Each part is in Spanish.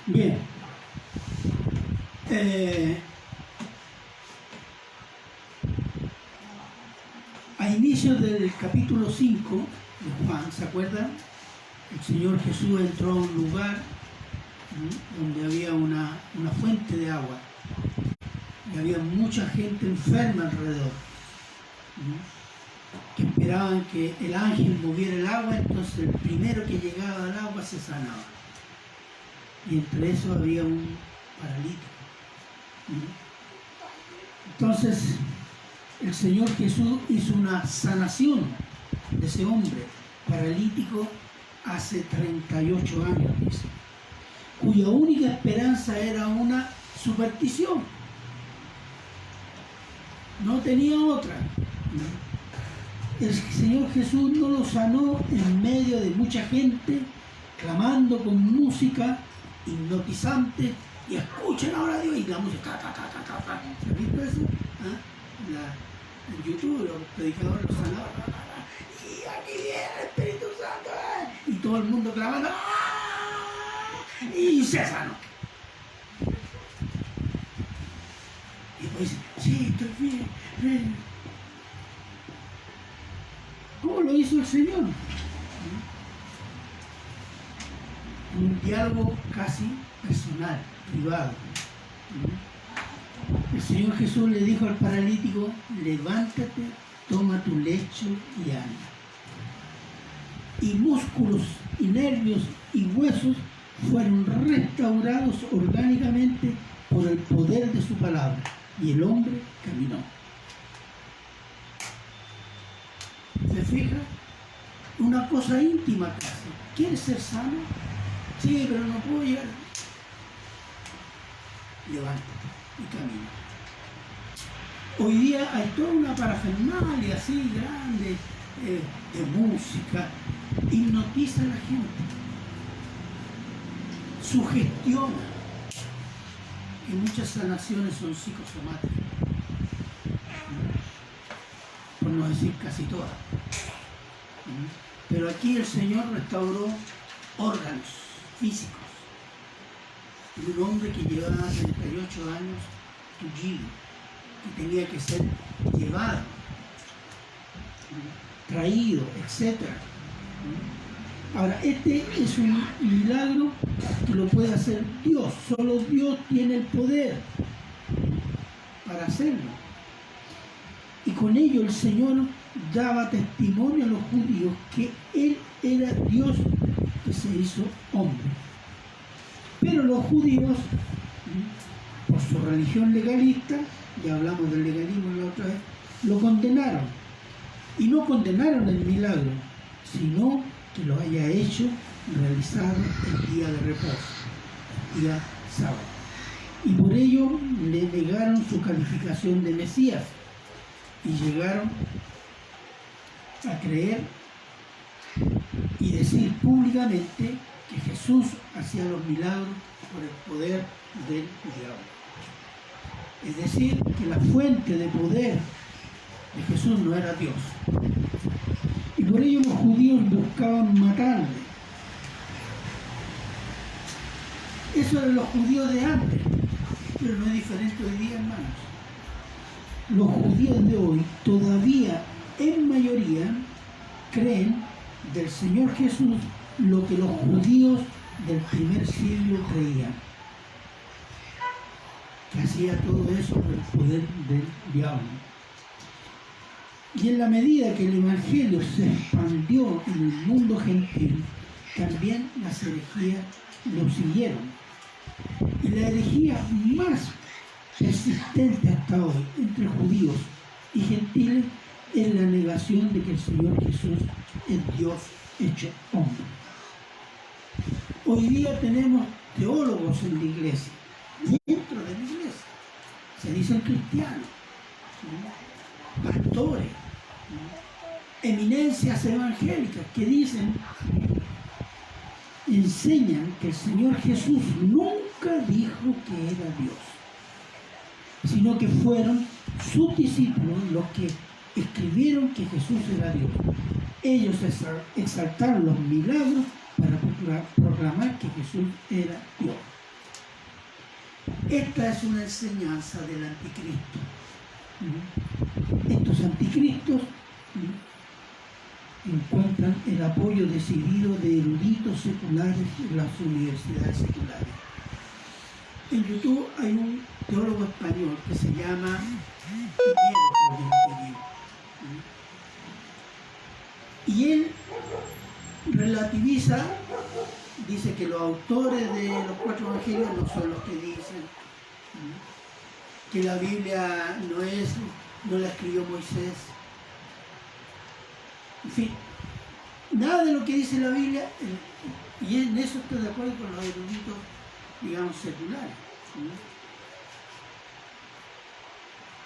Bien, a inicio del capítulo 5 de Juan, ¿se acuerdan? El Señor Jesús entró a un lugar donde había una fuente de agua y había mucha gente enferma alrededor, que esperaban que el ángel moviera el agua. Entonces el primero que llegaba al agua se sanaba, y entre eso había un paralítico. Entonces el Señor Jesús hizo una sanación de ese hombre paralítico hace 38 años, dice, cuya única esperanza era una superstición. No tenía otra. El Señor Jesús no lo sanó en medio de mucha gente clamando con música hipnotizante, y escuchen ahora a Dios, y la música ¿has visto eso? En YouTube los predicadores los sanaban, y aquí viene el Espíritu Santo, y todo el mundo clamando, y se sanó. Y después dice, sí, estoy bien. ¿Cómo lo hizo el Señor? Un diálogo casi personal, privado. El Señor Jesús le dijo al paralítico: levántate, toma tu lecho y anda. Y músculos y nervios y huesos fueron restaurados orgánicamente por el poder de su palabra, y el hombre caminó. ¿Se fija? Una cosa íntima casi. ¿Quieres ser sano? Sí, pero no puedo llegar. Levántate y camina. Hoy día hay toda una parafernalia así grande de música, hipnotiza a la gente, sugestiona, y muchas sanaciones son psicosomáticas, por no decir casi todas. Pero aquí el Señor restauró órganos físicos de un hombre que llevaba 38 años tullido, que tenía que ser llevado, traído, etc. Ahora, este es un milagro que lo puede hacer Dios. Solo Dios tiene el poder para hacerlo. Y con ello el Señor daba testimonio a los judíos que Él era Dios que se hizo hombre. Pero los judíos, por su religión legalista, ya hablamos del legalismo la otra vez, lo condenaron. Y no condenaron el milagro, sino que lo haya hecho, realizado el día de reposo, el día sábado. Y por ello le negaron su calificación de Mesías y llegaron a creer y decir públicamente que Jesús hacía los milagros por el poder del diablo. Es decir, que la fuente de poder de Jesús no era Dios. Y por ello los judíos buscaban matarle. Eso eran los judíos de antes, pero no es diferente hoy día, hermanos. Los judíos de hoy todavía, en mayoría, creen del Señor Jesús lo que los judíos del primer siglo creían, que hacía todo eso por el poder del diablo. Y en la medida que el Evangelio se expandió en el mundo gentil, también las herejías lo siguieron. Y la herejía más persistente hasta hoy entre judíos y gentiles es la negación de que el Señor Jesús es Dios hecho hombre. Hoy día tenemos teólogos en la iglesia, dentro de la iglesia, se dicen cristianos, pastores, eminencias evangélicas que enseñan que el Señor Jesús nunca dijo que era Dios, sino que fueron sus discípulos los que escribieron que Jesús era Dios. Ellos exaltaron los milagros para proclamar que Jesús era Dios. Esta es una enseñanza del anticristo. Estos anticristos encuentran el apoyo decidido de eruditos seculares en las universidades seculares. En YouTube hay un teólogo español que se llama y él relativiza, dice que los autores de los 4 evangelios no son los que dicen, que la Biblia no la escribió Moisés. En fin, nada de lo que dice la Biblia, y en eso estoy de acuerdo con los eruditos, digamos, seculares.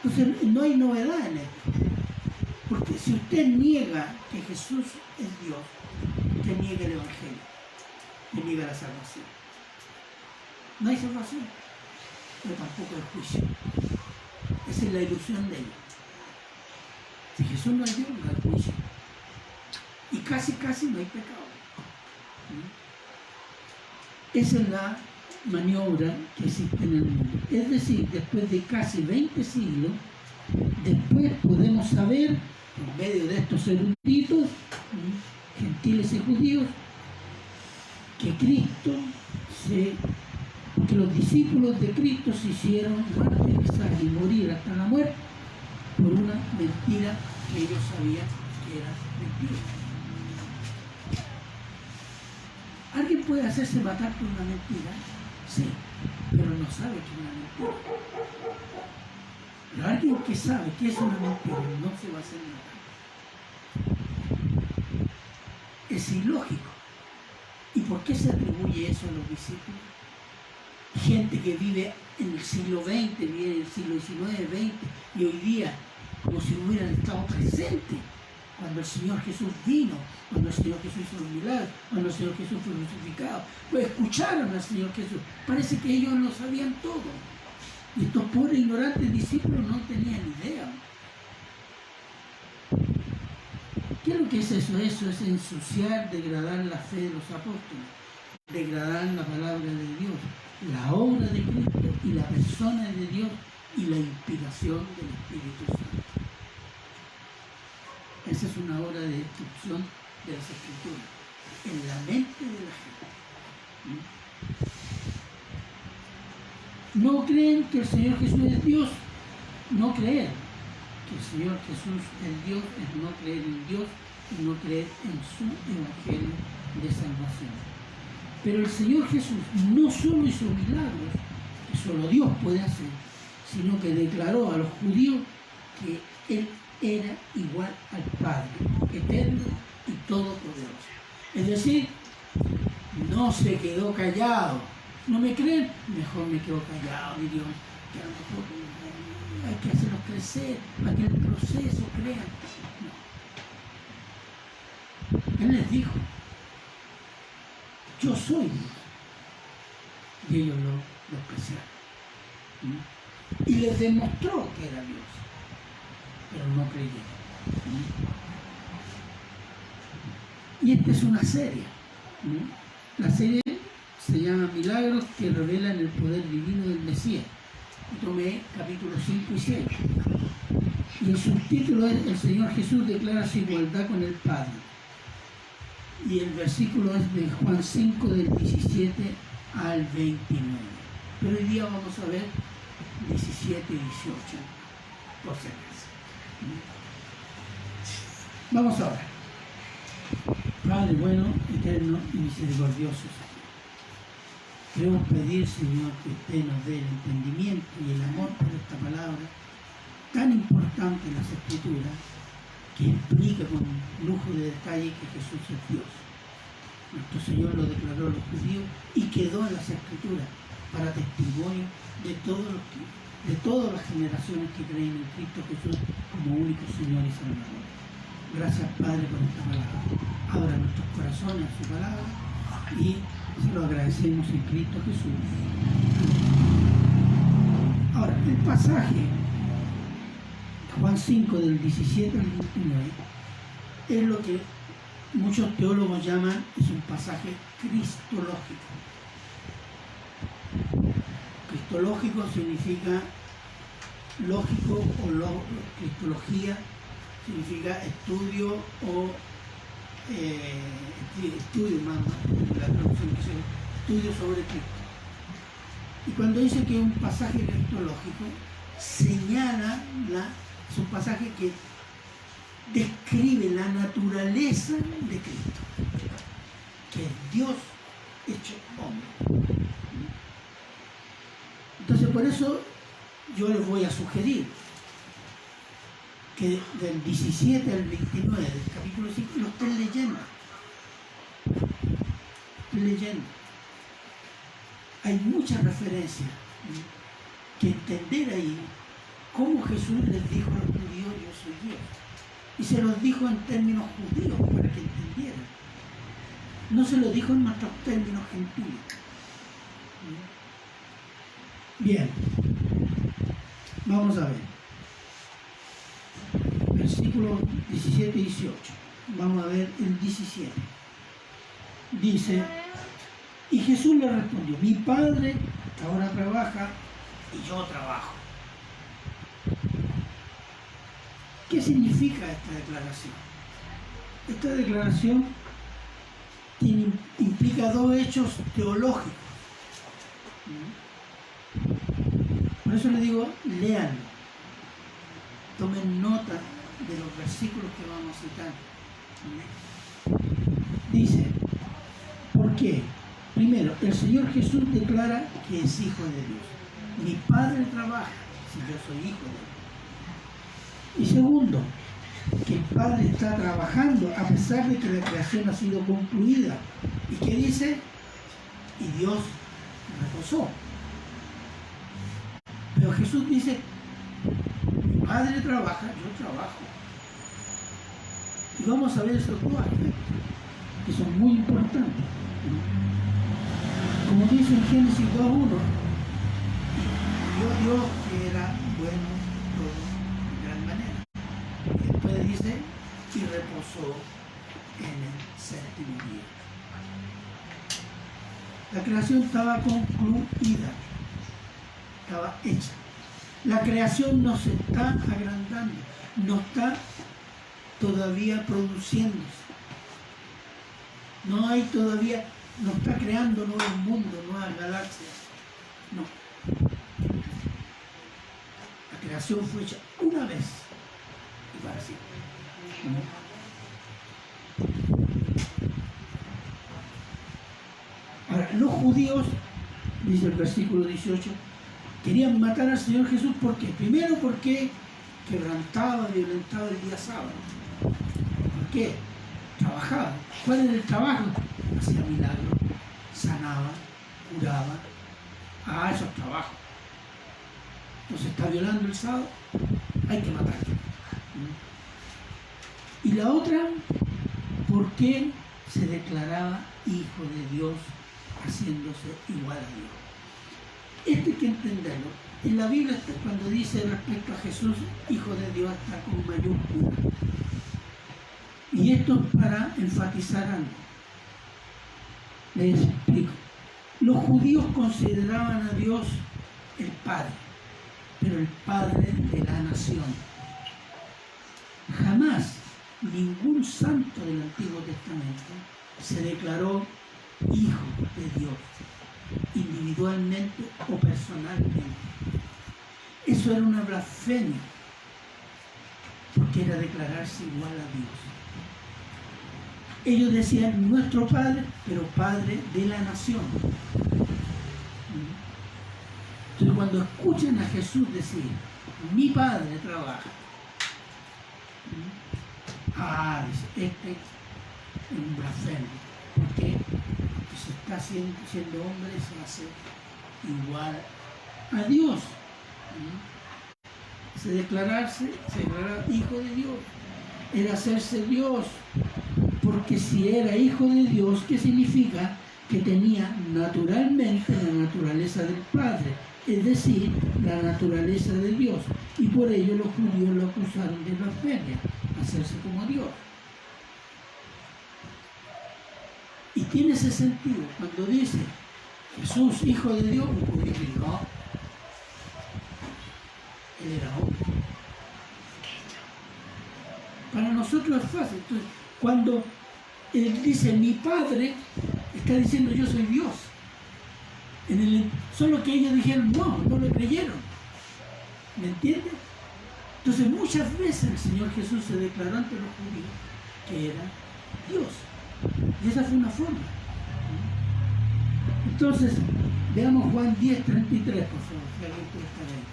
Entonces, no hay novedad en esto. Porque si usted niega que Jesús es Dios, usted niega el Evangelio, usted niega la salvación. No hay salvación, pero tampoco hay juicio. Esa es la ilusión de ellos. Si Jesús no es Dios, no hay juicio. Y casi no hay pecado. Esa es la maniobra que existe en el mundo. Es decir, después de casi 20 siglos, después podemos saber, por medio de estos eruditos, gentiles y judíos, que que los discípulos de Cristo se hicieron martirizar y morir hasta la muerte por una mentira que ellos sabían que era mentira. ¿Alguien puede hacerse matar por una mentira? Sí, pero no sabe que es una mentira. Pero alguien que sabe que es una mentira no se va a hacer matar. Es ilógico. ¿Y por qué se atribuye eso a los discípulos? Gente que vive en el siglo XX, vive en el siglo XIX, XX, y hoy día, como si hubieran estado presentes cuando el Señor Jesús vino, cuando el Señor Jesús hizo los milagros, cuando el Señor Jesús fue crucificado, pues escucharon al Señor Jesús. Parece que ellos lo sabían todo. Y estos pobres ignorantes discípulos no tenían idea. ¿Qué es lo que es eso? Eso es ensuciar, degradar la fe de los apóstoles, degradar la palabra de Dios, la obra de Cristo y la persona de Dios y la inspiración del Espíritu Santo. Esa es una obra de destrucción de las Escrituras en la mente de la gente. No creen que el Señor Jesús es Dios, no creer que el Señor Jesús es Dios es no creer en Dios y no creer en su Evangelio de salvación. Pero el Señor Jesús no solo hizo milagros, que solo Dios puede hacer, sino que declaró a los judíos que Él era igual al Padre, eterno y todopoderoso. Es decir, no se quedó callado. ¿No me creen? Mejor me quedo callado, mi Dios, que a lo mejor hay que hacerlos crecer para que en el proceso crean. No. Él les dijo, yo soy Dios. Y ellos lo despreciaron. Y les demostró que era Dios, pero no creyeron. Y esta es una serie. La serie se llama Milagros que revelan el poder divino del Mesías. Y tomé capítulos 5 y 6. Y el subtítulo es El Señor Jesús declara su igualdad con el Padre. Y el versículo es de Juan 5 del 17 al 29. Pero hoy día vamos a ver 17 y 18, por si acaso. Vamos ahora. Padre bueno, eterno y misericordioso, queremos pedir, Señor, que usted nos dé el entendimiento y el amor por esta palabra tan importante en las Escrituras, que explica con lujo de detalle que Jesús es Dios. Nuestro Señor lo declaró a los judíos y quedó en las Escrituras para testimonio de todas las generaciones que creen en Cristo Jesús como único Señor y Salvador. Gracias, Padre, por esta palabra. Abra nuestros corazones a su palabra y se lo agradecemos en Cristo Jesús. Ahora, el pasaje, Juan 5, del 17 al 29, es lo que muchos teólogos llaman, es un pasaje cristológico. Cristológico significa lógico o cristología significa estudio o estudio más, la traducción que se estudio sobre Cristo. Y cuando dice que es un pasaje cristológico, señala, es un pasaje que describe la naturaleza de Cristo, que es Dios hecho hombre. Entonces por eso yo les voy a sugerir que del 17 al 29 del capítulo 5 lo estén leyendo. Hay muchas referencias que entender ahí cómo Jesús les dijo a los judíos: yo soy Dios. Y se los dijo en términos judíos para que entendieran. No se lo dijo en nuestros términos gentiles. Bien, vamos a ver. Versículos 17 y 18. Vamos a ver el 17. Dice: y Jesús le respondió: mi Padre ahora trabaja y yo trabajo. ¿Qué significa esta declaración? Esta declaración implica dos hechos teológicos. Por eso le digo, léanlo. Tomen nota de los versículos que vamos a citar. Dice: ¿por qué? Primero, el Señor Jesús declara que es hijo de Dios. Mi Padre trabaja si yo soy hijo de Dios. Y segundo, que el Padre está trabajando a pesar de que la creación ha sido concluida. ¿Y qué dice? Y Dios reposó. Pero Jesús dice: mi Padre trabaja, yo trabajo. Y vamos a ver esos dos aspectos que son muy importantes. Como dice en Génesis 2:1, vio Dios que era bueno todo de gran manera. Y después dice: y reposó en el séptimo día. La creación estaba concluida, estaba hecha. La creación no se está agrandando, no está todavía produciéndose. No hay todavía, no está creando nuevos mundos, nuevas galaxias. No. La creación fue hecha una vez y para siempre. Ahora, los judíos, dice el versículo 18, querían matar al Señor Jesús. ¿Por qué? Primero porque quebrantaba, violentaba el día sábado. ¿Por qué? Trabajaba. ¿Cuál era el trabajo? Hacía milagros, sanaba, curaba. Esos trabajos. Entonces está violando el sábado, hay que matarlo. Y la otra, ¿por qué se declaraba hijo de Dios, haciéndose igual a Dios? Esto hay que entenderlo. En la Biblia, cuando dice respecto a Jesús, hijo de Dios, está con mayúscula. Y esto es para enfatizar algo. Les explico. Los judíos consideraban a Dios el Padre, pero el Padre de la nación. Jamás ningún santo del Antiguo Testamento se declaró hijo de Dios, individualmente o personalmente. Eso era una blasfemia, porque era declararse igual a Dios. Ellos decían nuestro Padre, pero Padre de la nación. Entonces cuando escuchan a Jesús decir, mi Padre trabaja, dice, este es un blasfemo. ¿Por qué? Porque se está siendo hombre, se hace igual a Dios. Se declarar hijo de Dios, era hacerse Dios. Porque si era hijo de Dios, ¿qué significa? Que tenía naturalmente la naturaleza del Padre, es decir, la naturaleza de Dios. Y por ello los judíos lo acusaron de blasfemia, hacerse como Dios. tiene ese sentido. Cuando dice Jesús, hijo de Dios, un judío dice, no, Él era hombre. Para nosotros es fácil. Entonces, cuando Él dice mi Padre, está diciendo yo soy Dios. Solo que ellos dijeron no lo creyeron. ¿Me entiendes? Entonces muchas veces el Señor Jesús se declaró ante los judíos que era Dios. Y esa fue una forma. Entonces, veamos Juan 10:33, por favor, que alguien puede estar ahí.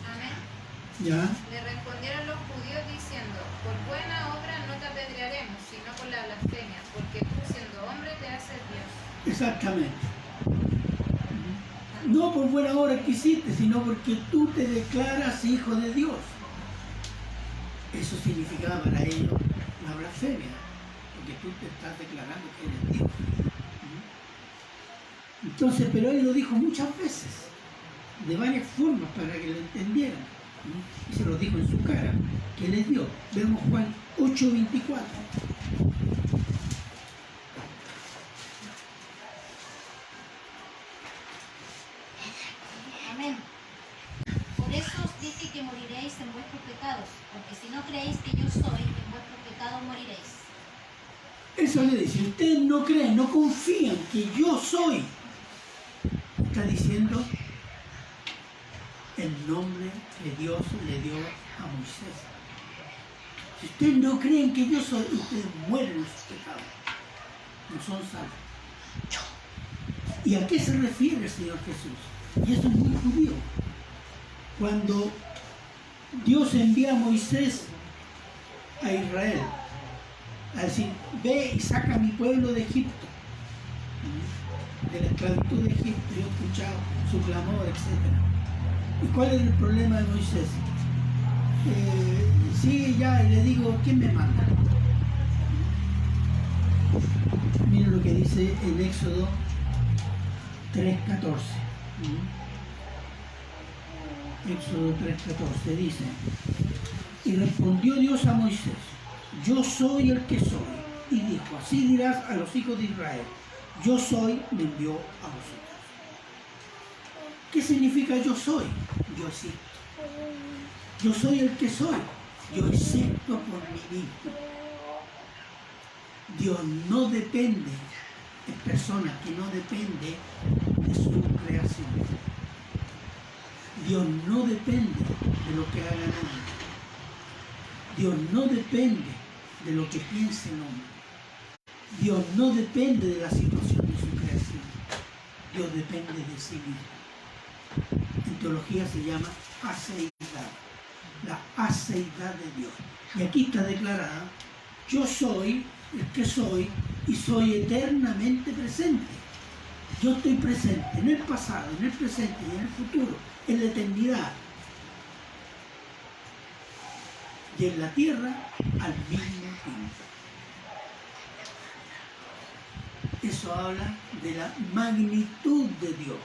Amén. ¿Ya? Le respondieron los judíos diciendo, por buena obra no te apedrearemos, sino por la blasfemia, porque tú siendo hombre te haces Dios. Exactamente. No por buena obra que hiciste, sino porque tú te declaras hijo de Dios. Eso significaba para ellos la blasfemia, porque tú te estás declarando que eres Dios. Entonces, pero Él lo dijo muchas veces, de varias formas para que lo entendieran. Y se lo dijo en su cara, que Él es Dios. Vemos Juan 8:24. Amén. Por eso os dije que moriréis en vuestros pecados, porque si no creéis que yo soy, en vuestros pecados moriréis. Eso le dice, ustedes no creen, no confían que yo soy. Está diciendo el nombre que Dios le dio a Moisés. Si ustedes no creen que yo soy, ustedes mueren en sus pecados. No son salvos. ¿Y a qué se refiere el Señor Jesús? Y eso es muy judío. Cuando Dios envía a Moisés a Israel, a decir, ve y saca a mi pueblo de Egipto, de la esclavitud de Egipto, yo he escuchado su clamor, etc. ¿Y cuál es el problema de Moisés? Sí, ya, y le digo, ¿quién me manda? Miren lo que dice en Éxodo 3:14. Éxodo 3:14 dice, y respondió Dios a Moisés, yo soy el que soy. Y dijo, así dirás a los hijos de Israel, yo soy, me envió a vosotros. ¿Qué significa yo soy? Yo existo. Yo soy el que soy. Yo existo por mí mismo. Dios no depende, es persona que no depende de su creación. Dios no depende de lo que haga el hombre. Dios no depende de lo que piense el hombre. Dios no depende de la situación de su creación. Dios depende de sí mismo. En teología se llama aceidad. La aceidad de Dios. Y aquí está declarada, yo soy el que soy y soy eternamente presente. Yo estoy presente en el pasado, en el presente y en el futuro, en la eternidad. Y en la tierra al mismo tiempo. Eso habla de la magnitud de Dios.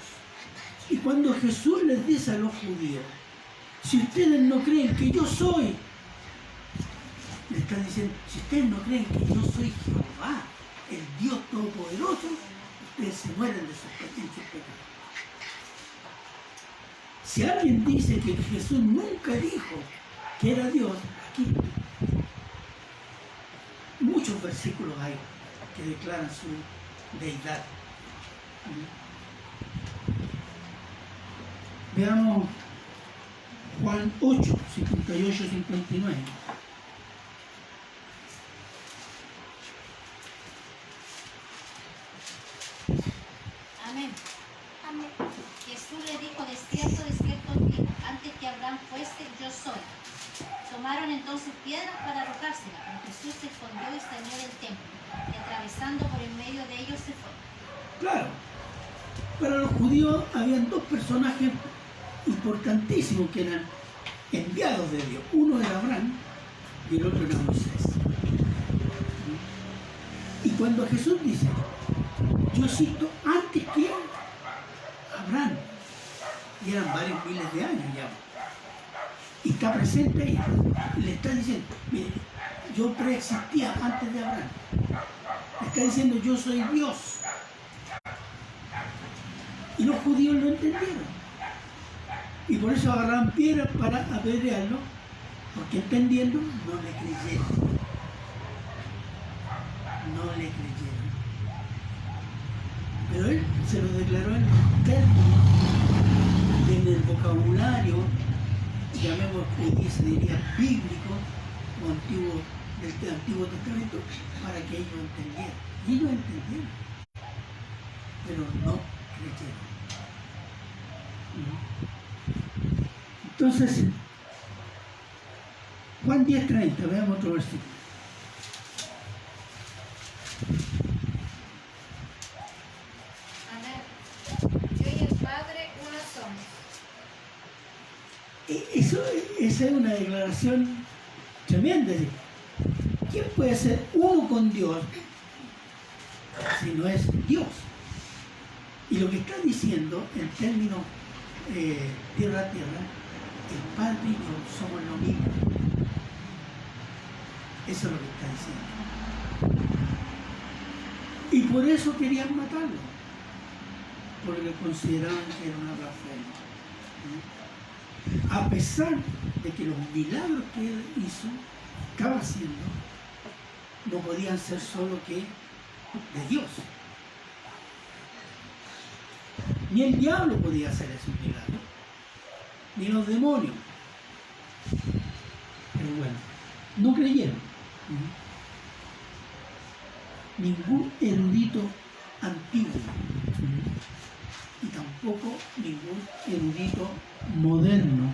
Y cuando Jesús les dice a los judíos, si ustedes no creen que yo soy, le está diciendo, si ustedes no creen que yo soy Jehová, el Dios Todopoderoso, ustedes se mueren en sus pecados. Si alguien dice que Jesús nunca dijo que era Dios, aquí muchos versículos hay que declaran su deidad. Veamos Juan 8, 58, 59. Amén. Amén. Jesús le dijo, de cierto os digo, antes que Abraham fuese, yo soy. Tomaron entonces piedras para arrojársela, pero Jesús se escondió y salió del templo, y atravesando por en medio de ellos se fue. Claro, para los judíos habían dos personajes importantísimos que eran enviados de Dios. Uno era Abraham y el otro era Moisés. Y cuando Jesús dice, yo existo antes que Abraham, y eran varios miles de años ya, y está presente ahí, le está diciendo, mire, yo preexistía antes de Abraham. Está diciendo yo soy Dios. Y los judíos lo entendieron. Y por eso agarraron piedras para apedrearlo, porque entendiendo no le creyeron. No le creyeron. Pero él se lo declaró en los términos, en el vocabulario, llamemos que se diría bíblico o antiguo, del Antiguo Testamento, para que ellos entendieran. Y ellos entendieron, pero no creyeron. Entonces, Juan 10:30, veamos otro versículo. Amén. Yo y el Padre uno somos. Esa es una declaración tremenda. ¿Quién puede ser uno con Dios si no es Dios? Y lo que está diciendo en términos tierra a tierra, el Padre y yo somos lo mismo. Eso es lo que está diciendo. Y por eso querían matarlo, porque consideraban que era una blasfemia. A pesar de que los milagros que él hizo, estaba haciendo, no podían ser solo que de Dios. Ni el diablo podía hacer esos milagros, ni los demonios. Pero bueno, no creyeron. Ningún erudito antiguo y tampoco ningún erudito moderno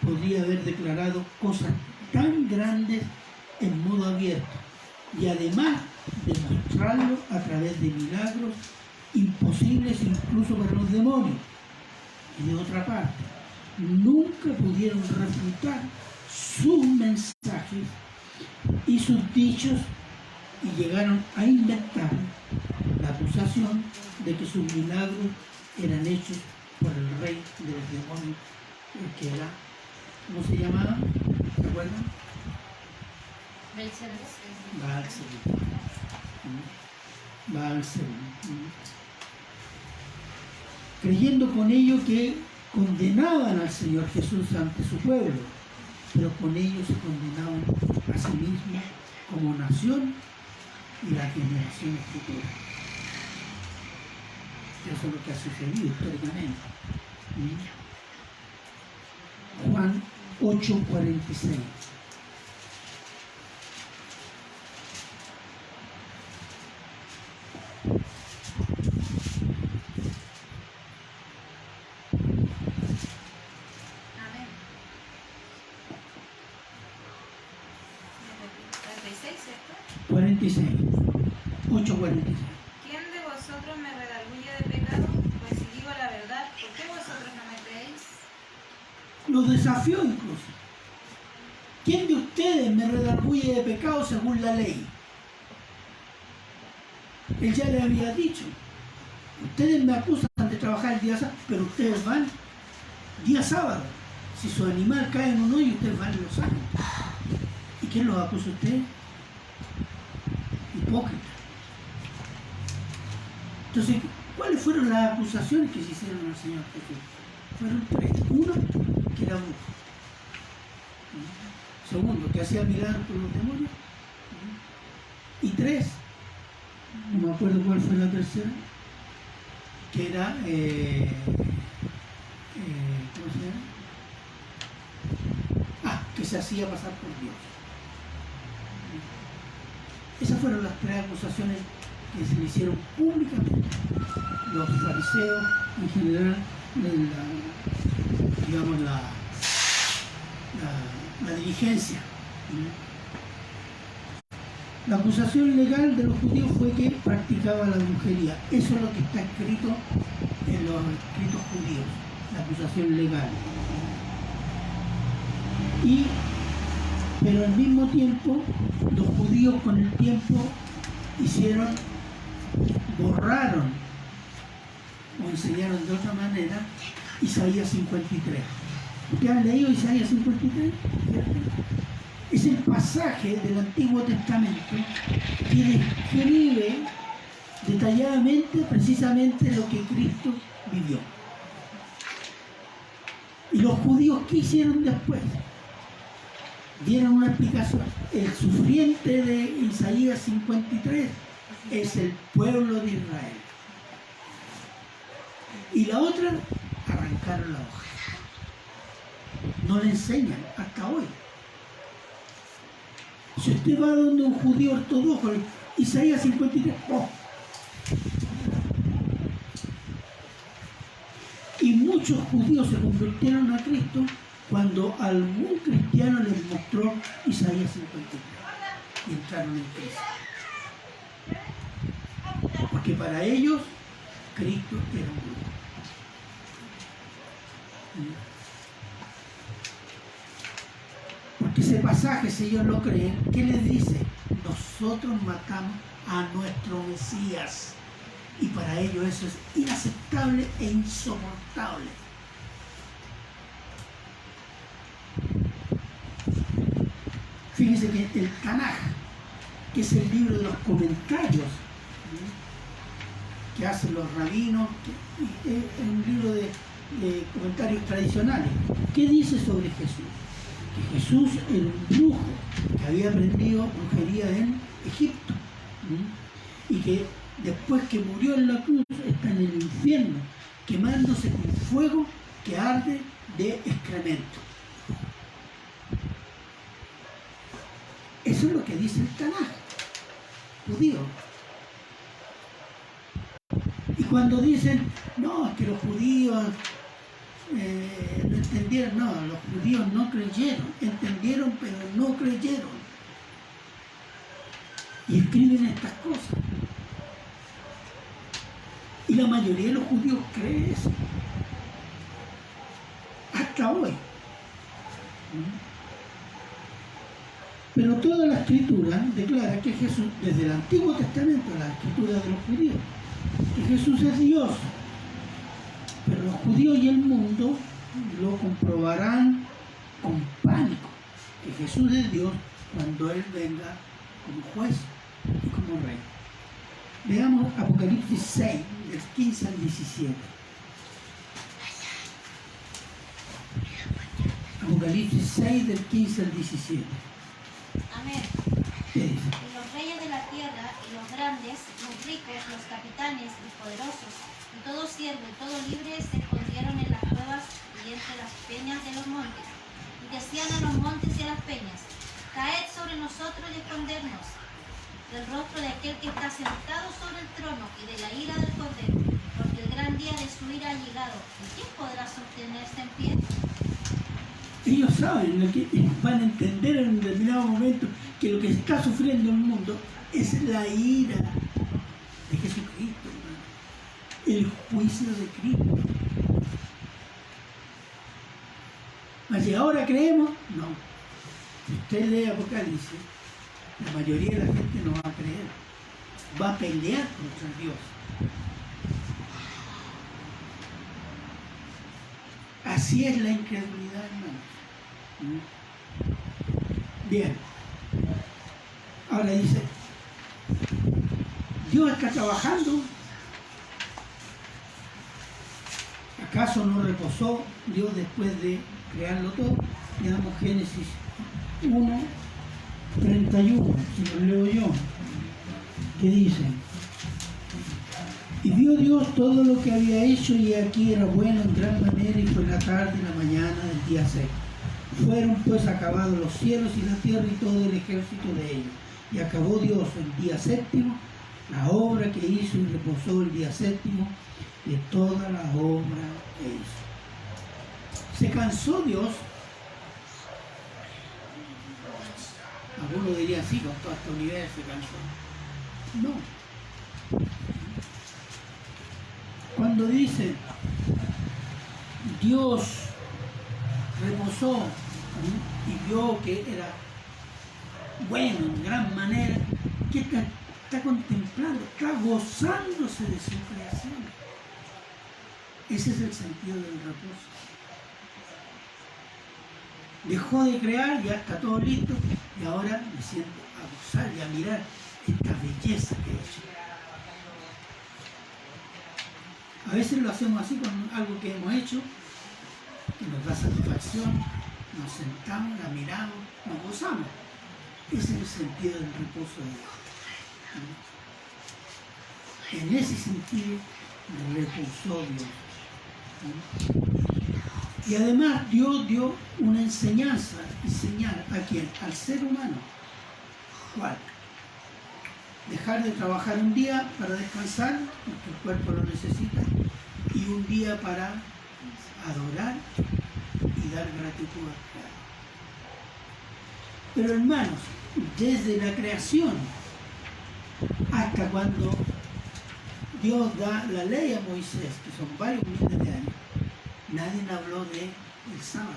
podría haber declarado cosas tan grandes en modo abierto y además de mostrarlo a través de milagros imposibles incluso para los demonios. Y de otra parte, nunca pudieron refutar sus mensajes y sus dichos y llegaron a inventar la acusación de que sus milagros eran hechos por el rey de los demonios, que era, ¿cómo se llamaba? ¿Se acuerdan? Beelzebub. Creyendo con ello que condenaban al Señor Jesús ante su pueblo, pero con ello se condenaban a sí mismos como nación y las generaciones futuras. Eso es lo que ha sucedido históricamente. Juan 8:46. Amén. 36, ¿cierto? 46. 8:46. ¿Quién de vosotros me redarguye de pecado? Pues si digo la verdad, ¿por qué vosotros no me creéis? Los desafió incluso. ¿Quién de ustedes me redarguye de pecado según la ley? Él ya le había dicho, ustedes me acusan de trabajar el día sábado, pero ustedes van día sábado. Si su animal cae en un hoyo, ustedes van y lo sacan. ¿Y quién los acusa a ustedes? Hipócritas. Entonces, ¿cuáles fueron las acusaciones que se hicieron al Señor Jesús? Fueron tres. Uno, que era brujo. Segundo, que hacía milagros con los demonios. Y tres, no me acuerdo cuál fue la tercera, que era, ¿cómo se llama? Que se hacía pasar por Dios. Esas fueron las tres acusaciones que se le hicieron públicamente. Los fariseos, en general, la dirigencia. La acusación legal de los judíos fue que practicaba la brujería. Eso es lo que está escrito en los escritos judíos, la acusación legal. Pero al mismo tiempo, los judíos con el tiempo borraron o enseñaron de otra manera Isaías 53. ¿Ustedes han leído Isaías 53? ¿Cierto? Es el pasaje del Antiguo Testamento que describe detalladamente precisamente lo que Cristo vivió. Y los judíos, ¿qué hicieron después? Dieron una explicación. El sufriente de Isaías 53 es el pueblo de Israel. Y la otra, arrancaron la hoja. No le enseñan hasta hoy. Si usted va donde un judío ortodoxo, Isaías 53, ¡oh! Y muchos judíos se convirtieron a Cristo cuando algún cristiano les mostró Isaías 53 y entraron en Cristo. Porque para ellos Cristo era un brujo. Porque ese pasaje, si ellos lo creen, ¿qué les dice? Nosotros matamos a nuestro Mesías. Y para ellos eso es inaceptable e insoportable. Fíjense que el Tanaj, que es el libro de los comentarios que hacen los rabinos, es un libro de comentarios tradicionales. ¿Qué dice sobre Jesús? Que Jesús era un brujo que había aprendido brujería en Egipto y que después que murió en la cruz está en el infierno quemándose con fuego que arde de excremento. Eso es lo que dice el Tanaj judío. Y cuando dicen, no, es que los judíos no entendieron, no, los judíos no creyeron, entendieron pero no creyeron. Y escriben estas cosas. Y la mayoría de los judíos creen eso. Hasta hoy. Pero toda la escritura declara que Jesús, desde el Antiguo Testamento, la escritura de los judíos, que Jesús es Dios. Pero los judíos y el mundo lo comprobarán con pánico, que Jesús es Dios cuando Él venga como juez y como rey. Veamos Apocalipsis 6, del 15 al 17. Apocalipsis 6, del 15 al 17. Amén. ¿Qué dice? Y los reyes de la tierra, y los grandes, los ricos, los capitanes, los poderosos, y todo siervo y todo libre se escondieron en las cuevas y entre las peñas de los montes. Y decían a los montes y a las peñas, caed sobre nosotros y escondernos del rostro de aquel que está sentado sobre el trono y de la ira del Cordero, porque el gran día de su ira ha llegado. ¿Y quién podrá sostenerse en pie? Ellos saben lo que van a entender en un determinado momento, que lo que está sufriendo el mundo es la ira de Jesucristo, hermano. El juicio de Cristo. ¿Mas si ahora creemos? No. Si usted lee Apocalipsis, la mayoría de la gente no va a creer. Va a pelear contra Dios. Así es la incredulidad, hermano. Bien. Ahora dice, Dios está trabajando. ¿Acaso no reposó Dios después de crearlo todo? Veamos Génesis 1, 31, si lo leo yo, que dice, y vio Dios todo lo que había hecho y aquí era bueno en gran manera y fue la tarde y la mañana del día 6. Fueron pues acabados los cielos y la tierra y todo el ejército de ellos. Y acabó Dios el día séptimo, la obra que hizo y reposó el día séptimo de toda la obra que hizo. ¿Se cansó Dios? Algunos dirían, sí, con todo este universo se cansó. No. Cuando dice Dios reposó y vio que era bueno en gran manera, ¿qué está contemplando? Está gozándose de su creación. Ese es el sentido del reposo. Dejó de crear, ya está todo listo, y ahora me siento a gozar y a mirar esta belleza que he hecho. A veces lo hacemos así con algo que hemos hecho, que nos da satisfacción, nos sentamos, la miramos, nos gozamos. Ese es el sentido del reposo de Dios. En ese sentido reposó Dios. Y además Dios dio una enseñanza y señal a quién, al ser humano. ¿Cuál? Dejar de trabajar un día para descansar, porque el cuerpo lo necesita, y un día para adorar y dar gratitud al Creador. Pero hermanos, desde la creación hasta cuando Dios da la ley a Moisés, que son varios miles de años, nadie habló del sábado.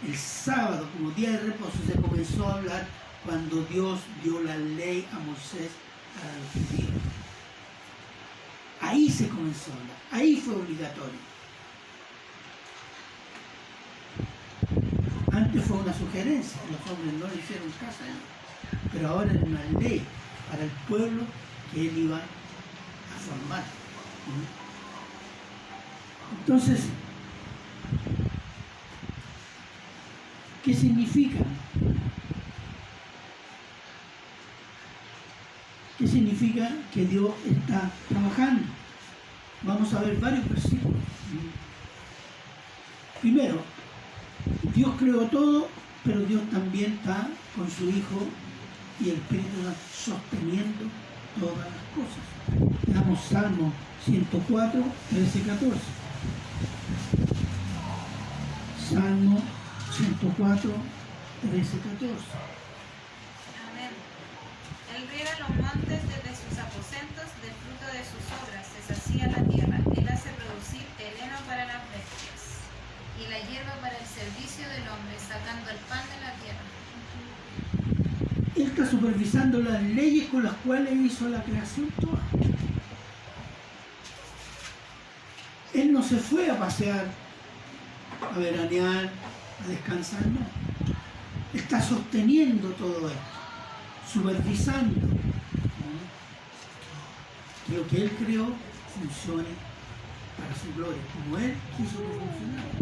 El sábado, como día de reposo, se comenzó a hablar cuando Dios dio la ley a Moisés para los judíos. Ahí se comenzó a hablar, ahí fue obligatorio. Antes fue una sugerencia, los hombres no le hicieron caso a él, pero ahora es una ley para el pueblo que él iba a formar. Entonces, ¿qué significa? ¿Qué significa que Dios está trabajando? Vamos a ver varios versículos. Primero, Dios creó todo, pero Dios también está con su Hijo y el Espíritu sosteniendo todas las cosas. Veamos Salmo 104, 13, 14. Salmo 104, 13, 14. Amén. Él riega los montes desde sus aposentos, del fruto de sus obras se sacía la tierra. Él hace producir el heno para las bestias y la hierba para el servicio del hombre, sacando el pan de la tierra. Él está supervisando las leyes con las cuales hizo la creación toda. Él no se fue a pasear, a veranear, a descansar, no. Está sosteniendo todo esto, supervisando que lo que Él creó funcione para su gloria, como Él quiso que funcionara.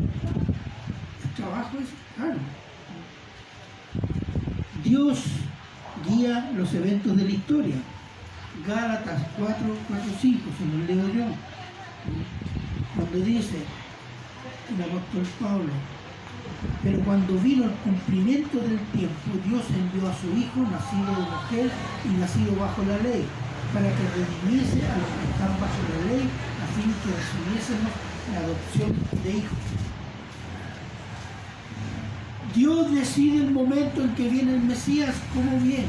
El trabajo es claro. Dios guía los eventos de la historia. Gálatas 4, 4, 5, se los leo yo. Cuando dice el apóstol Pablo, pero cuando vino el cumplimiento del tiempo, Dios envió a su Hijo, nacido de mujer y nacido bajo la ley, para que redimiese a los que están bajo la ley, a fin que recibiésemos la adopción de hijos. Dios decide el momento en que viene el Mesías, cómo viene.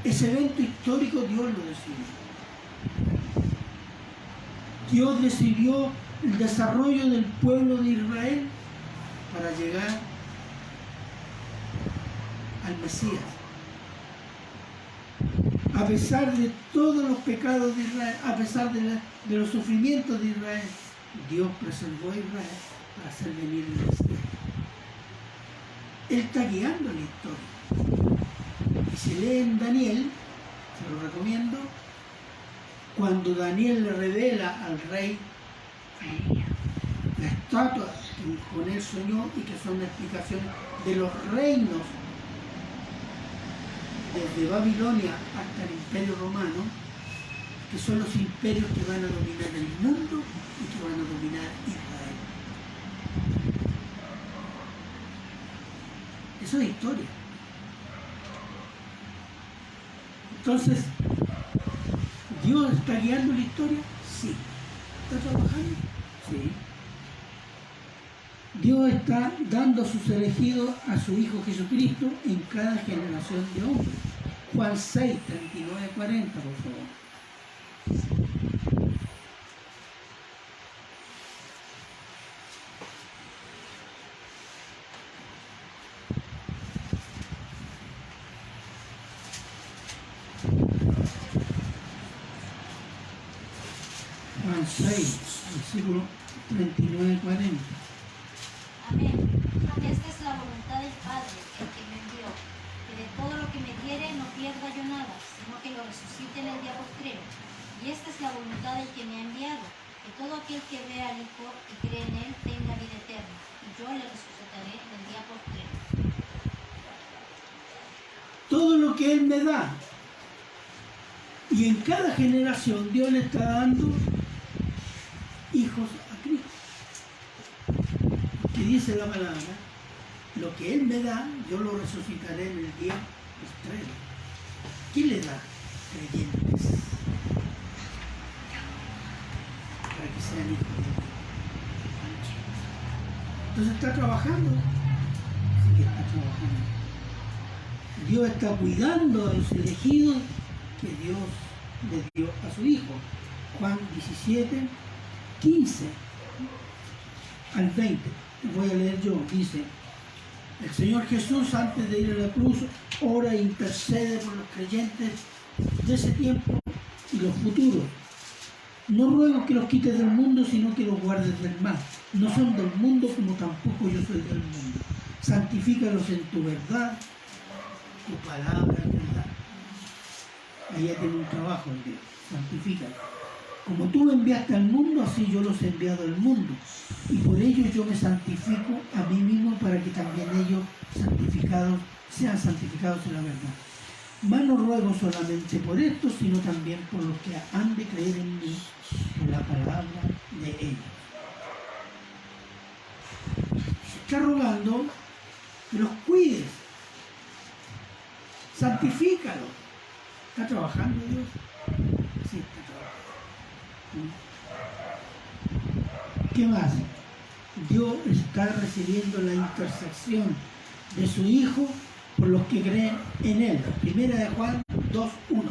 Ese evento histórico Dios lo decidió. Dios decidió el desarrollo del pueblo de Israel para llegar al Mesías. A pesar de todos los pecados de Israel, a pesar de los sufrimientos de Israel, Dios preservó a Israel para hacer venir el Mesías. Él está guiando la historia. Y si leen Daniel, se lo recomiendo, cuando Daniel le revela al rey la estatua que con él soñó y que son la explicación de los reinos desde Babilonia hasta el Imperio Romano, que son los imperios que van a dominar el mundo y que van a dominar Israel. Eso es historia. Entonces, ¿Dios está guiando la historia? Sí. ¿Está trabajando? Sí. Dios está dando a sus elegidos a su Hijo Jesucristo en cada generación de hombres. Juan 6, 39, 40, por favor. Juan 6, versículo 39-40. Amén. Esta es la voluntad del Padre, el que me envió, que de todo lo que me diere no pierda yo nada, sino que lo resucite en el día postrero. Y esta es la voluntad del que me ha enviado, que todo aquel que vea al Hijo y cree en él tenga vida eterna, y yo le resucitaré en el día postrero. Todo lo que Él me da. Y en cada generación Dios le está dando hijos a Cristo. Que dice la palabra, lo que Él me da, yo lo resucitaré en el día postrero. ¿Quién le da? Creyentes. Para que sean hijos de Dios. Entonces está trabajando. Sí que está trabajando. Dios está cuidando a los elegidos que Dios les dio a su Hijo. Juan 17, 15 al 20. Voy a leer yo. Dice, el Señor Jesús antes de ir a la cruz ora e intercede por los creyentes de ese tiempo y los futuros. No ruego que los quites del mundo, sino que los guardes del mal. No son del mundo como tampoco yo soy del mundo. Santifícalos en tu verdad. Tu palabra es verdad. Allá tiene un trabajo en Dios. Santifícalo. Como tú me enviaste al mundo, así yo los he enviado al mundo. Y por ello yo me santifico a mí mismo para que también ellos sean santificados en la verdad. Mas no ruego solamente por esto, sino también por los que han de creer en mí, por la palabra de ellos. Está rogando que los cuides. Santifícalo. ¿Está trabajando Dios? Sí, está trabajando. ¿Qué más? Dios está recibiendo la intercesión de su Hijo por los que creen en Él. Primera de Juan 2:1.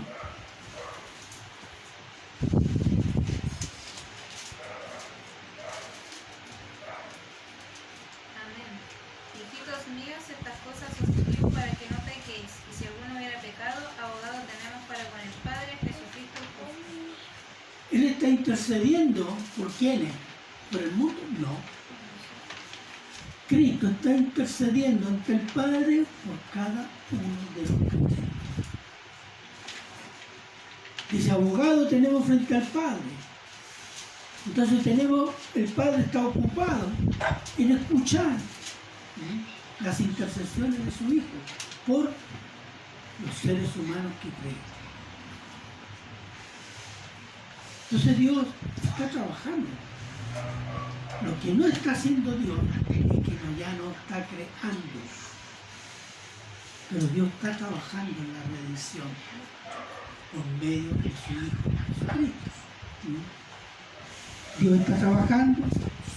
Estas cosas os escribo para que no pequéis, y si alguno hubiera pecado, abogado tenemos para con el Padre, Jesucristo el justo. Él está intercediendo por quiénes, por el mundo, no. Cristo está intercediendo ante el Padre por cada uno de los creyentes. Dice, abogado tenemos frente al Padre. Entonces el Padre está ocupado en escuchar las intercesiones de su Hijo por los seres humanos que creen. Entonces Dios está trabajando. Lo que no está haciendo Dios es que ya no está creando. Pero Dios está trabajando en la redención por medio de su Hijo Jesucristo. Dios está trabajando,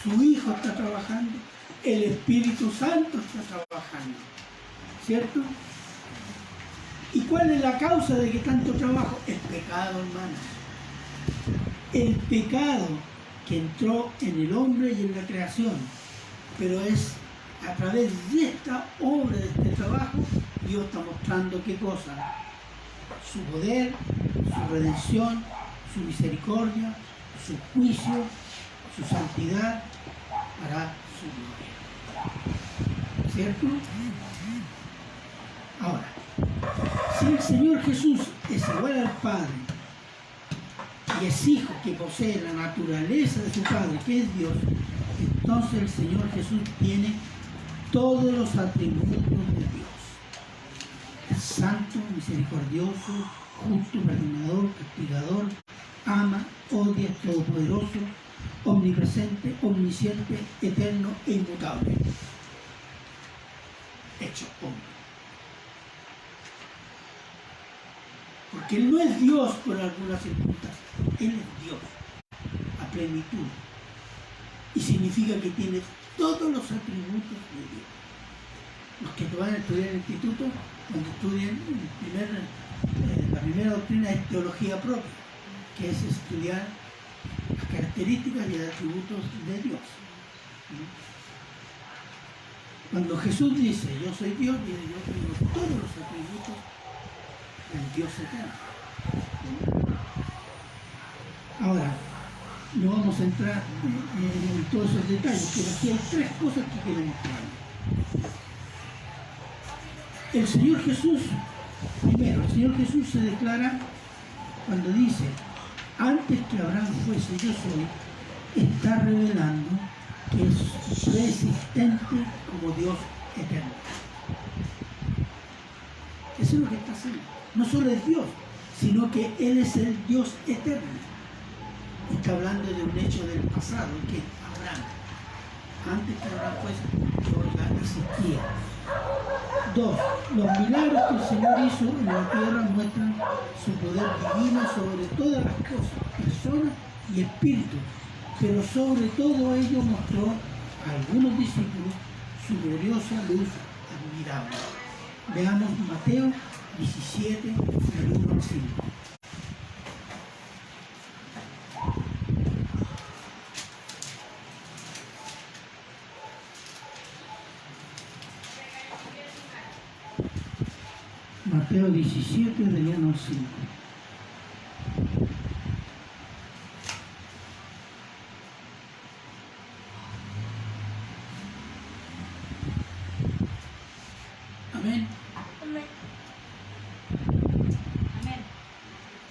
su Hijo está trabajando, el Espíritu Santo está trabajando, ¿cierto? ¿Y cuál es la causa de que tanto trabajo? El pecado, hermanos. El pecado que entró en el hombre y en la creación. Pero es a través de esta obra, de este trabajo, Dios está mostrando qué cosa. Su poder, su redención, su misericordia, su juicio, su santidad para su gloria. ¿Cierto? Ahora, si el Señor Jesús es igual al Padre y es hijo que posee la naturaleza de su Padre, que es Dios, entonces el Señor Jesús tiene todos los atributos de Dios. Es santo, misericordioso, justo, perdonador, castigador, ama, odia, todopoderoso, omnipresente, omnisciente, eterno e inmutable. Hecho hombre. Porque Él no es Dios por alguna circunstancia. Él es Dios a plenitud. Y significa que tiene todos los atributos de Dios. Los que van a estudiar en el instituto, cuando estudian la primera doctrina es teología propia, que es estudiar las características y atributos de Dios. Cuando Jesús dice, yo soy Dios, dice, yo tengo todos los atributos del Dios eterno. Ahora, no vamos a entrar en todos esos detalles, pero aquí hay tres cosas que quiero mostrar. El Señor Jesús, primero, el Señor Jesús se declara cuando dice, antes que Abraham fuese yo soy, está revelando que es preexistente como Dios eterno. Eso es lo que está haciendo. No solo es Dios, sino que Él es el Dios eterno. Está hablando de un hecho del pasado, que Abraham, antes que Abraham fuese, yo ya existía. 2. Los milagros que el Señor hizo en la tierra muestran su poder divino sobre todas las cosas, personas y espíritus, pero sobre todo ello mostró a algunos discípulos su gloriosa luz admirable. Veamos Mateo 17, del 1 al 5. Mateo 17, del 1 al 5. Amén. Amén.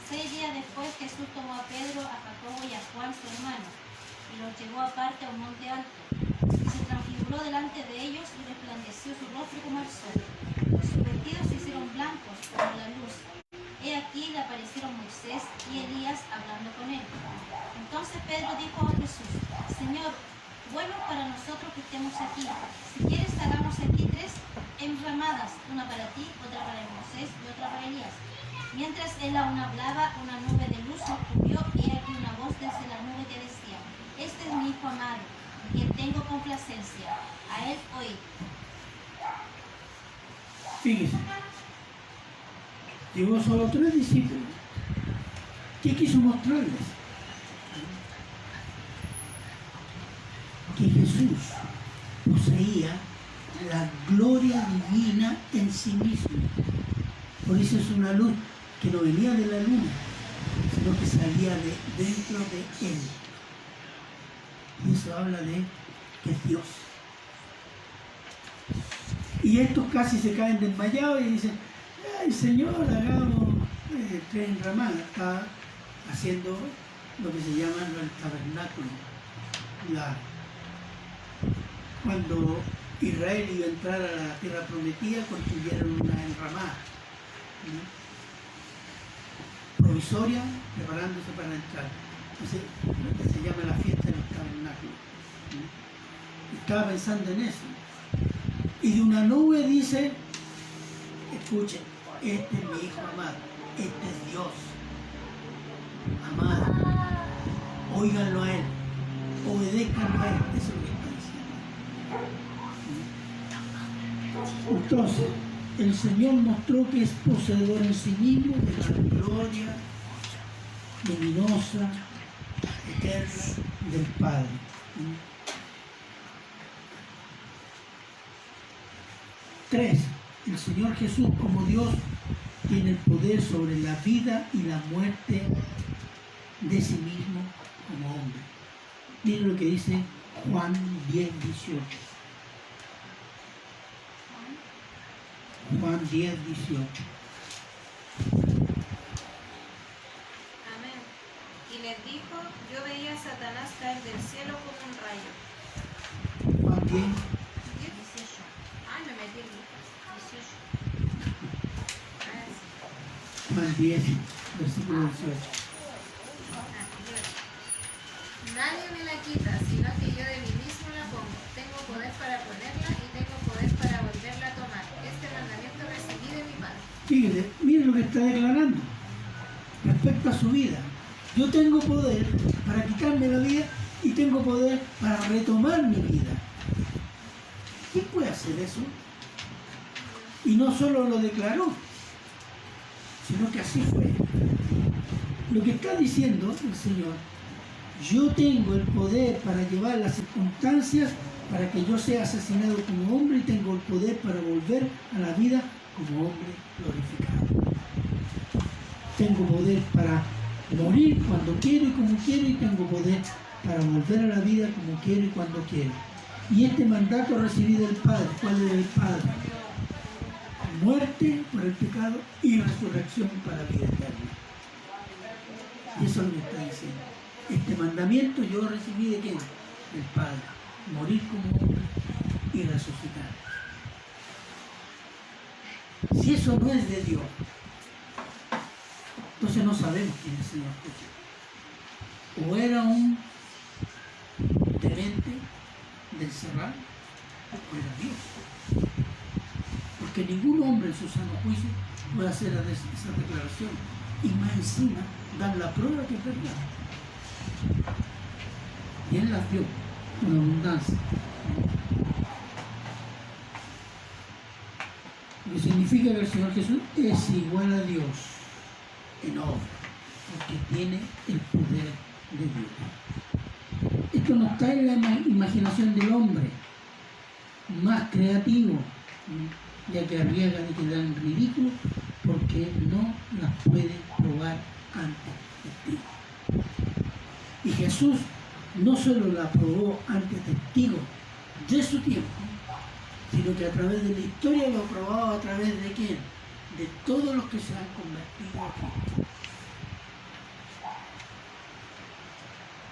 6 días después Jesús tomó a Pedro, a Jacobo y a Juan su hermano, y los llevó aparte a un monte alto. Y se transfiguró delante de ellos y resplandeció su rostro como el sol. Sus vestidos se hicieron blancos como la luz. He aquí le aparecieron Moisés y Elías hablando con él. Entonces Pedro dijo a Jesús, Señor, bueno para nosotros que estemos aquí. Si quieres hagamos aquí 3 enramadas, una para ti, otra para Moisés y otra para Elías. Mientras él aún hablaba, una nube de luz lo cubrió y aquí una voz desde la nube que decía, este es mi hijo amado, en quien tengo complacencia, a él oíd. Fíjese, llegó solo 3 discípulos. ¿Qué quiso mostrarles? Que Jesús poseía la gloria divina en sí mismo. Por eso es una luz que no venía de la luna, sino que salía de dentro de Él. Y eso habla de que es Dios. Y estos casi se caen desmayados y dicen, ay Señor, hagamos 3 enramadas. Está haciendo lo que se llama el tabernáculo. Cuando Israel iba a entrar a la tierra prometida, construyeron una enramada provisoria, preparándose para entrar. Entonces, lo que se llama la fiesta de los tabernáculos. Estaba pensando en eso. Y de una nube dice, escuchen, este es mi hijo amado, este es Dios amado, óiganlo a Él, obedézcanlo a Él, eso es lo que está diciendo. Entonces, el Señor mostró que es poseedor en sí mismo de la gloria luminosa, eterna del Padre. Tres, el Señor Jesús como Dios tiene el poder sobre la vida y la muerte de sí mismo como hombre. Miren lo que dice Juan 10, 18. Juan 10, 18. Amén. Y les dijo, yo veía a Satanás caer del cielo como un rayo. Juan 10, 18. Ay, me metí en Lucas. 18. Juan 10, versículo 18. Nadie me la quita, sino que yo de mí mismo la pongo. Tengo poder para ponerla y tengo poder para volverla a tomar. Este mandamiento recibí de mi Padre. Fíjense, miren lo que está declarando respecto a su vida. Yo tengo poder para quitarme la vida y tengo poder para retomar mi vida. ¿Quién puede hacer eso? Y no solo lo declaró, sino que así fue. Lo que está diciendo el Señor, yo tengo el poder para llevar las circunstancias para que yo sea asesinado como hombre y tengo el poder para volver a la vida como hombre glorificado. Tengo poder para Morir cuando quiero y como quiero, y tengo poder para volver a la vida como quiero y cuando quiero. Y este mandato recibí del Padre. ¿Cuál es el Padre? Muerte por el pecado y resurrección para vida eterna. Y eso es lo que está diciendo. Este mandamiento yo recibí de quién? Del Padre. Morir como hombre y resucitar. Si eso no es de Dios, entonces no sabemos quién es el Señor Jesús. O era un temente del cerrar, o era Dios. Porque ningún hombre en su sano juicio puede hacer esa declaración. Y más encima dan la prueba que es verdad. Y Él las dio con abundancia. Lo que significa que el Señor Jesús es igual a Dios en obra, porque tiene el poder de Dios. Esto no está en la imaginación del hombre, más creativo, ya que arriesgan y quedan en ridículo porque no las puede probar ante testigos. Y Jesús no solo la probó ante testigos de su tiempo, sino que a través de la historia lo ha probado a través de quién? De todos los que se han convertido a Cristo.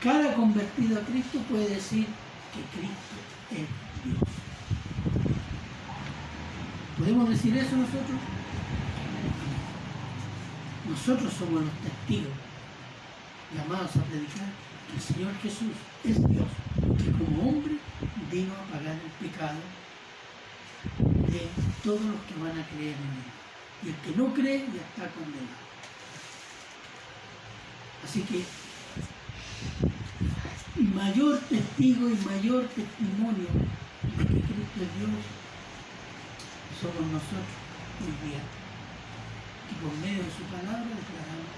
Cada convertido a Cristo puede decir que Cristo es Dios. ¿Podemos decir eso nosotros? Nosotros somos los testigos llamados a predicar que el Señor Jesús es Dios, que como hombre vino a pagar el pecado de todos los que van a creer en Él. Y el que no cree ya está condenado. Así que mayor testigo y mayor testimonio de que Cristo es Dios somos nosotros hoy día, que por medio de su palabra declaramos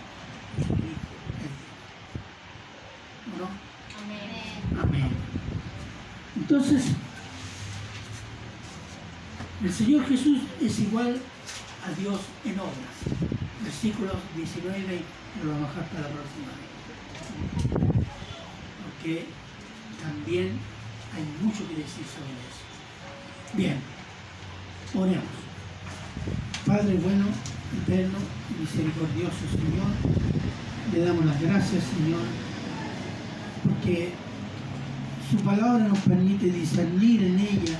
que Cristo es Dios. ¿O no? Amén. Amén. Entonces, el Señor Jesús es igual a Dios en obras. Versículos 19 y 20, lo vamos a dejar para la próxima vez. Porque también hay mucho que decir sobre eso. Bien, oremos. Padre bueno, eterno y misericordioso Señor, le damos las gracias, Señor, porque su palabra nos permite discernir en ella